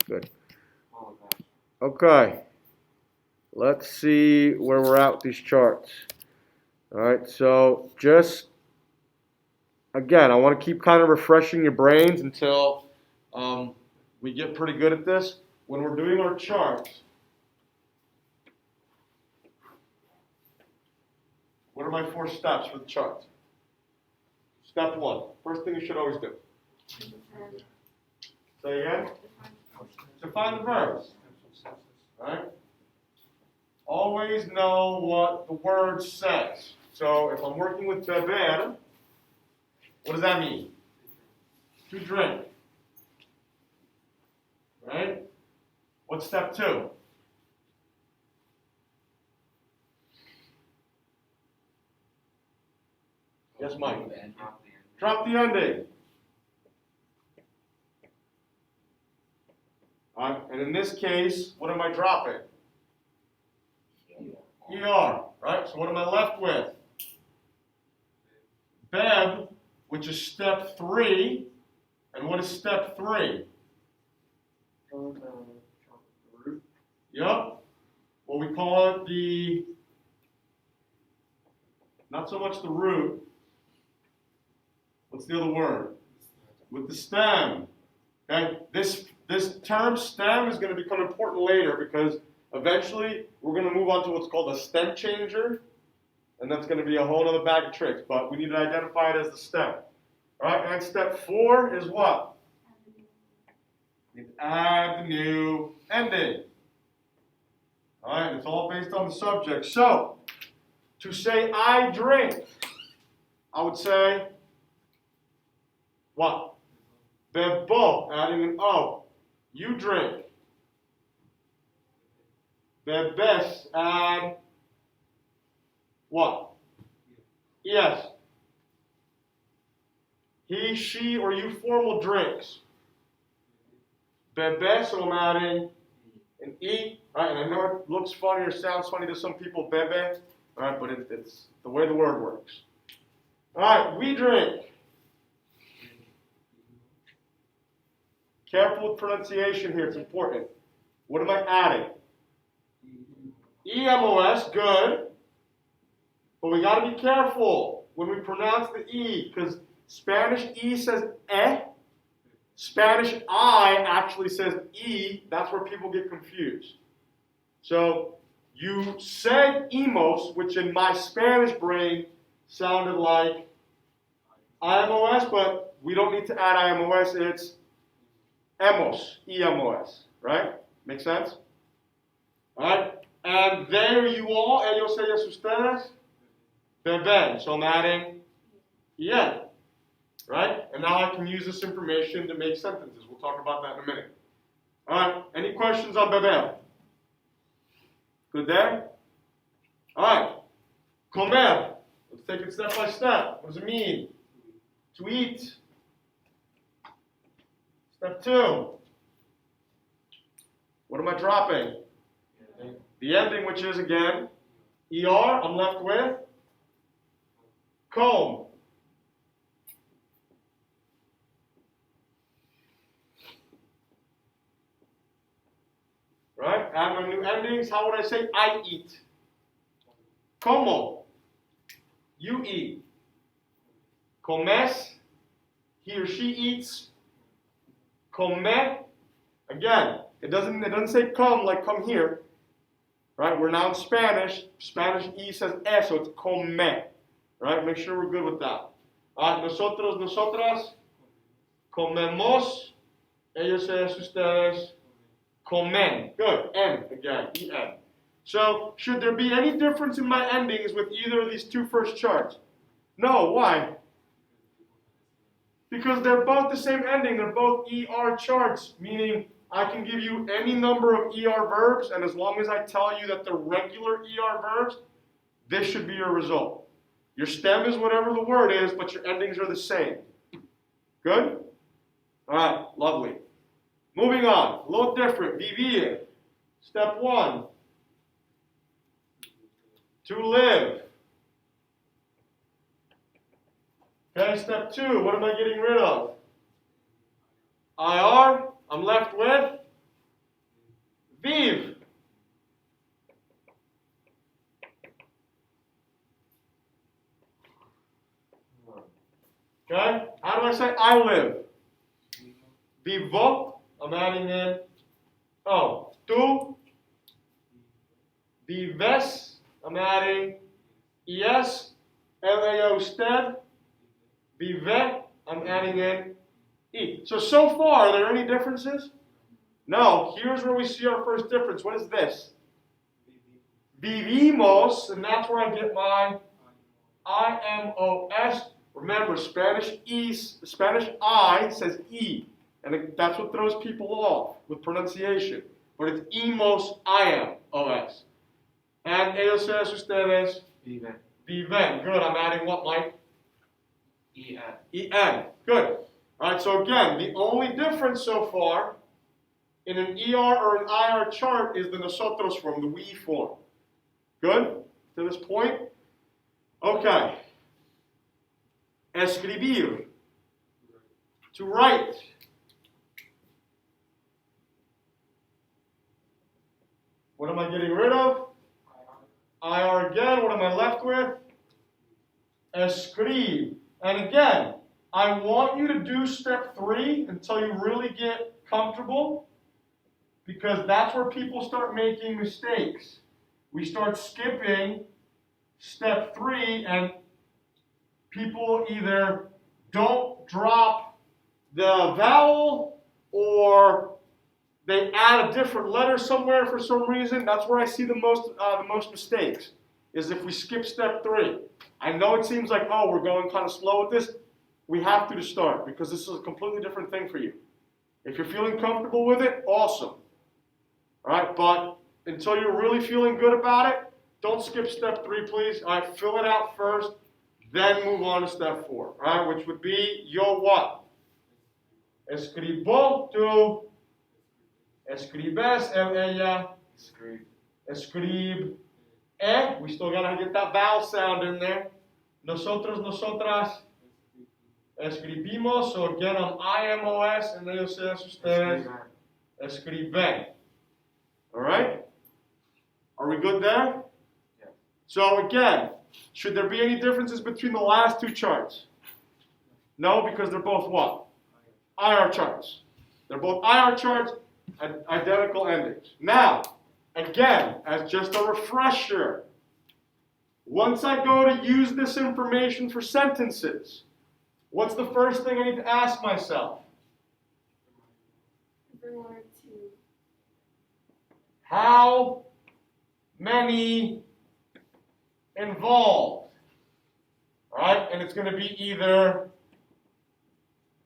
Good. Okay. Let's see where we're at with these charts. All right, so just, again, I want to keep kind of refreshing your brains until we get pretty good at this. When we're doing our charts, what are my 4 steps for the chart? Step 1. First thing you should always do. Say again? Define the verbs. All right? Always know what the word says. So if I'm working with beber, what does that mean? To drink. Right? What's step 2? Yes, Mike. Drop the ending. All right, and in this case, what am I dropping? ER, right? So what am I left with? Beb, which is step 3. And what is step 3? Yep. Well, we call it the, not so much the root. What's the other word? With the stem. Okay? This term stem is going to become important later because eventually we're going to move on to what's called a stem changer. And that's going to be a whole other bag of tricks. But we need to identify it as the stem. All right, and step 4 is what? Add the new ending. All right, it's all based on the subject. So, to say I drink, I would say what? Bebo, adding an O. You drink. Bebes, add what? Yes. He, she, or you formal drinks. Bebe, so I'm adding an E. All right, and I know it looks funny or sounds funny to some people, bebe. All right, but it's the way the word works. All right, we drink. Careful with pronunciation here, it's important. What am I adding? E-M-O-S, good. But we got to be careful when we pronounce the E, because Spanish E says eh. Spanish I actually says E. That's where people get confused. So you said emos, which in my Spanish brain sounded like IMOS, but we don't need to add IMOS. It's emos, E-M-O-S, right? Make sense? All right? And there you all, ellos, ellas, ustedes, beben. So I'm adding yeah. Right? And now I can use this information to make sentences. We'll talk about that in a minute. All right. Any questions on beber? Good there? All right. Comer. Let's take it step by step. What does it mean? To eat. Step 2. What am I dropping? The ending, which is, again, ER. I'm left with comb. Right? Add my new endings. How would I say I eat? Como. You eat. Comes. He or she eats. Come. Again, it doesn't say come like come here. Right? We're now in Spanish. Spanish E says S, so it's come. Right? Make sure we're good with that. Nosotros, nosotras. Comemos. Ellos, ellas, ustedes. Comen. Good. N again. E-N. So, should there be any difference in my endings with either of these 2 first charts? No. Why? Because they're both the same ending. They're both ER charts, meaning I can give you any number of ER verbs, and as long as I tell you that they're regular ER verbs, this should be your result. Your stem is whatever the word is, but your endings are the same. Good? All right. Lovely. Moving on, a little different. Vivir. Step 1. To live. Okay, step 2. What am I getting rid of? IR. I'm left with I live. Vivo, I'm adding in. Oh, tú vives, I'm adding es. Ella, usted. Vive, I'm adding in e. So far, are there any differences? No. Here's where we see our first difference. What is this? Vivimos, and that's where I get my IMOS. Remember, Spanish I says E, and that's what throws people off with pronunciation. But it's imos, IMOS. And ellos, ustedes, Viven. viven. Good, I'm adding what, Mike? EN. EN. Good. All right, so again, the only difference so far in an ER or an IR chart is the nosotros form, the we form. Good? To this point? Okay. Escribir. To write. What am I getting rid of? IR again. What am I left with? Escribe. And again, I want you to do step 3 until you really get comfortable, because that's where people start making mistakes. We start skipping step 3, and people either don't drop the vowel or they add a different letter somewhere for some reason. That's where I see the most mistakes, is if we skip step 3. I know it seems like, oh, we're going kind of slow with this. We have to start, because this is a completely different thing for you. If you're feeling comfortable with it, awesome. All right, but until you're really feeling good about it, don't skip step 3, please. All right, fill it out first, then move on to step 4, all right, which would be yo what? Escribo, tú. Escribes, él, ella. Escribe. We still got to get that vowel sound in there. Nosotros, nosotras. Escribimos, so again, I'm IMOS, and ellos, ustedes. Escriben. All right? Are we good there? Yeah. So again, should there be any differences between the last 2 charts? No, because they're both what? IR charts. They're both IR charts, identical endings. Now, again, as just a refresher, once I go to use this information for sentences, what's the first thing I need to ask myself? How many involved? All right, and it's going to be either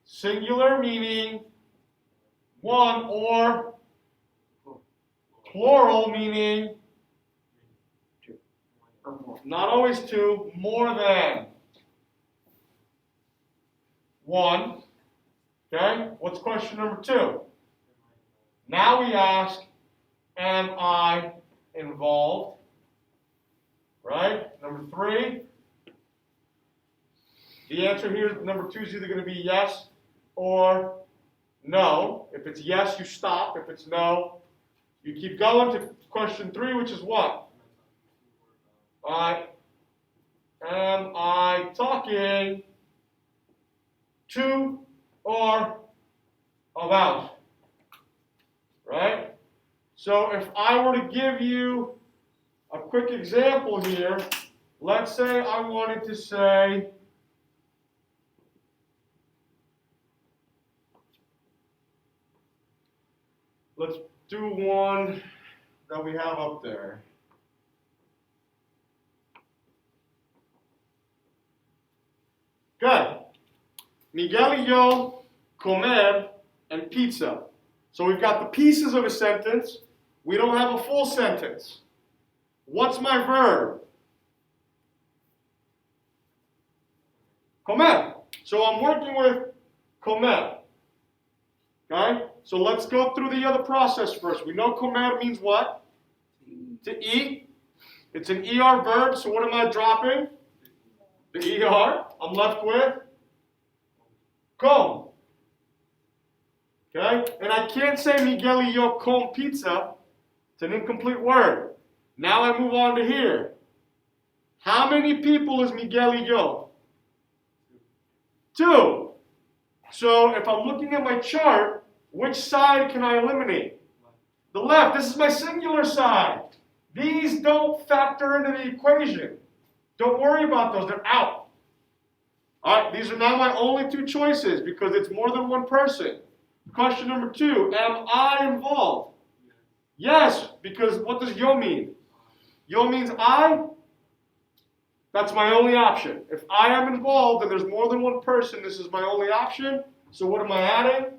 singular, meaning 1, or plural, meaning 2 or more. not always 2, more than 1. Okay, what's question number 2? Now we ask, am I involved? Right? Number 3. The answer here, number 2, is either going to be yes or no. If it's yes, you stop. If it's no, you keep going to question 3, which is what? Am I talking to or about? Right? So if I were to give you a quick example here, let's say I wanted to say, let's do one that we have up there. Good. Miguel y yo comer and pizza. So we've got the pieces of a sentence. We don't have a full sentence. What's my verb? Comer. So I'm working with comer. Okay? So let's go through the other process first. We know comer means what? To eat. It's an ER verb, so what am I dropping? The ER. I'm left with com. Okay? And I can't say Miguel y yo com pizza. It's an incomplete word. Now I move on to here. How many people is Miguel y yo? 2. So if I'm looking at my chart, which side can I eliminate? The left. This is my singular side. These don't factor into the equation. Don't worry about those. They're out. All right, these are now my only two choices because it's more than one person. Question number 2, am I involved? Yes, because what does yo mean? Yo means I. That's my only option. If I am involved and there's more than one person, this is my only option. So what am I adding?